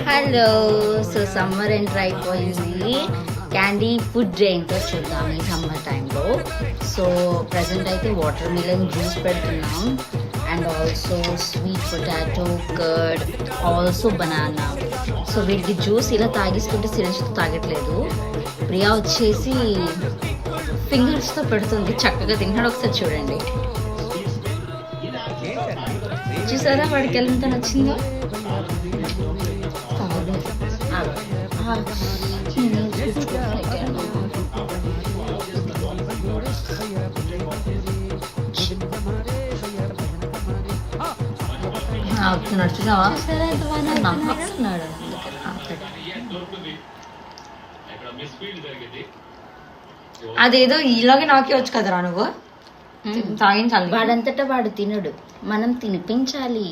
Hello, so summer enter అయిపోయింది. Candy food ఏంటో చూద్దాం ఈ సమ్మర్ టైంలో. సో ప్రజెంట్ అయితే వాటర్ మిలన్ జ్యూస్ పెడుతున్నాం and also sweet potato curd, also banana. So వీటికి జ్యూస్ ఇలా తాగిస్తుంటే సిరంజ్తో తాగట్లేదు. ప్రియా వచ్చేసి ఫింగర్స్తో పెడుతుంది, చక్కగా తింటాడు. ఒకసారి చూడండి, చూసారా వాడికి ఎంత నచ్చిందో. నడుచున్నావా నమ్మకస్తున్నాడు. అదేదో ఇలాగే నాకే వచ్చు కదరా నువ్వు తాగించాలి. వాడంతటా వాడు తినడు, మనం తినిపించాలి.